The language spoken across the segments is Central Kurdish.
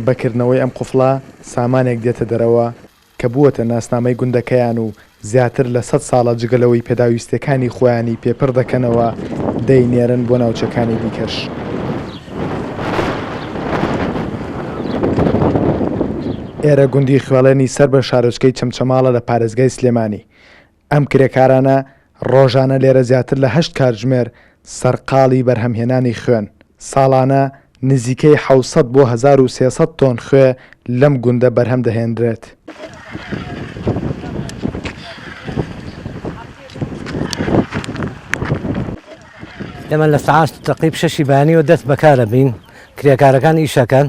بەکردنەوەی ئەم قوفڵە سامانێک دێتە دەرەوە کە بووەتە ناسنامەی گوندەکەیان و زیاتر لە 100 ساڵە جگەلەوەی پێداویستەکانی خۆیانی پێپڕ دەکەنەوە دەینێرن بۆ ناوچەکانی دیکەش. ئێرە گوندی خوێڵێنی سەر بە شارۆچکەی چەمچەماڵە لە پارێزگای سلێمانی. ئەم کرێکارانە ڕۆژانە لێرە زیاتر لە 8 کاتژمێر سەرقاڵی بەرهەمهێنانی خوێن. ساڵانە نزیکەی 700 بۆ 1300 تۆن خوێ لەم گوندە بەرهەم دەهێنرێت. ئێمە لە سەعات تەقریب 6 بەیانیەوە دەست بەکارە بین کرێکارەکان ئیشەکەن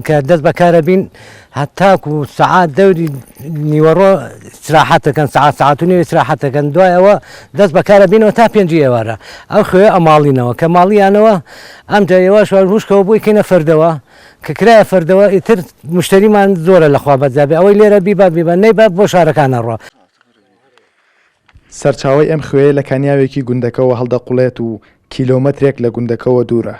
کە دەست بەکارە بین هەتاکو سەعات دەوری نیوەڕۆ استراحەتەکەن سەعات و نیوە استراحەتەکەن دوایەوە دەست بەکارە بینەوە تا 5 ئێوارە ئەو خوێ ئەماڵینەوە کە ماڵیانەوە ئەم جایەوە شوارهوشکەوە بۆی کەینە فەردەوە کە کرایە فەردەوە ئیتر مشتریمان زۆرە لەخوا بەجابێ ئەوەی لێرە بیبە نەیبە بۆ شارەکانە ڕۆ. سەرچاوی ئەم خوێ لە کانیاوێکی گوندەکەەوە هەڵدەقوڵێت و کیلۆمەترێک لە گوندەکەەوە دوورە.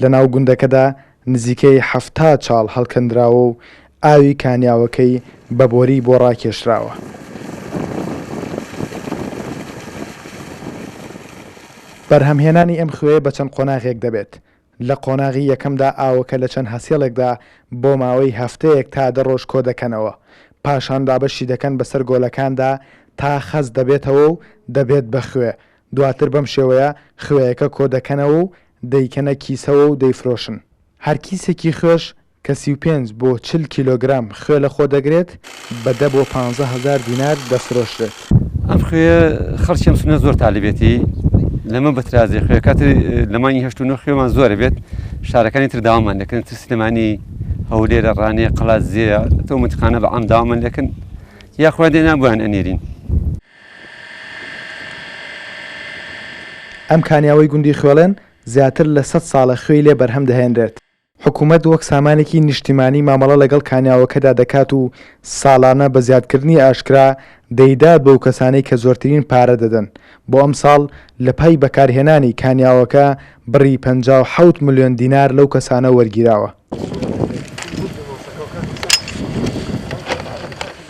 لە ناو گوندەکەدا نزیکەی 70 چاڵ هەڵکەندراوە و ئاوی کانیاوەکەی بە بۆری بۆ ڕاکێشراوە. بەرهەمهێنانی ئەم خوێ بە چەند قۆناغێک دەبێت. لە قۆناغی یەکەمدا ئاوەکە لە چەند هەسێڵێکدا بۆ ماوەی هەفتەیەک تا 10 ڕۆژ کۆ دەکەنەوە. پاشان دابەشی دەکەن بەسەر گۆلەکاندا تا خەز دەبێتەوە و دەبێت بە خوێ. دواتر بەم شێوەیە خوێیەکە کۆ دەکەنەوە و دەیکەنە کیسەوە و دەیفرۆشن. هەر کیسێکی خوێش کە 35 بۆ 40 کیلۆگرام خوێ لە خۆ دەگرێت بە 10 بۆ 15,000 دینار دەفرۆشرێت. ئەم خوێ خەڵکی سنە زۆر تاالبێتی لەمە بەترازی خوێ کاتی لەمانی هەشت و نۆ خوێمان زۆرە بێت شارەکانی تر داوامان دەکەن تر سلێمانی هەولێرە ڕانێ قەڵات زێە تۆ منتقانە بە ئەم داوامان دەکەن یاخوا دێنا بۆیان ئەنێرین. ئەم کانیاوەی گوندی خوێڵێن زیاتر لە 100 ساڵە خوێی لێ بەرهەم دەهێنرێت. حکوومەت وەک سامانێکی نیشتیمانی مامەڵە لەگەڵ کانیاوەکەدا دەکات و ساڵانە بە زیادکردنی ئاشکرا دەیدات بەو کەسانەی کە زۆرترین پارە دەدەن. بۆ ئەم ساڵ لە پای بەکارهێنانی کانیاوەکە بڕی 57 ملیۆن دینار لەو کەسانە وەرگیراوە.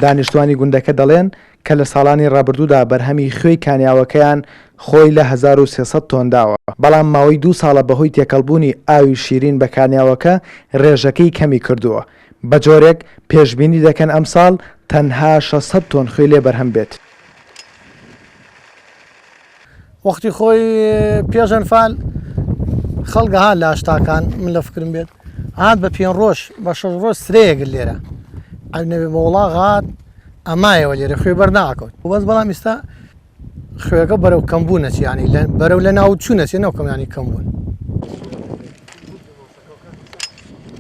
دانیشتوانی گوندەکە دەڵێن کە لە ساڵانی ڕابردوودا بەرهەمی خوێی کانیاوەکەیان خۆی لە 1300 تۆن داوە. بەڵام ماوەی 2 ساڵە بەهۆی تێکەڵبوونی ئاوی شیرین بە کانیاوەکە ڕێژەکەی کەمی کردووە. بە جۆرێک پێشبینی دەکەن ئەم ساڵ تەنها 600 تۆن خوێ لێ بەرهەم بێت. وەختی خۆی پێشەنفال خەڵگە هات لە ئاشتاکان من لە فکرم بێت هات بە 5 ڕۆژ بە 6 ڕۆژ سرەیەک لێرە ئەنەوێ بە وڵاغ هات ئەمایەوە لێرە خوێ بەرناکەوت بەس بەڵام ئێستا خوێەکە بەرەو کەمبوو نەچیانی بەرەو لە ناو چوو نەچێ نەوکەمیانی کەمبوون.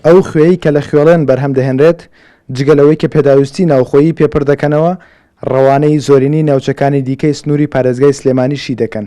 ئەو خوێی کە لە خوێڵێن بەرهەم دەهێنرێت جگەلەوەی کە پێداویستی ناوخۆیی پێپڕ دەکەنەوە ڕەوانەی زۆرینی ناوچەکانی دیکەی سنووری پارێزگای سلێمانیشی دەکەن.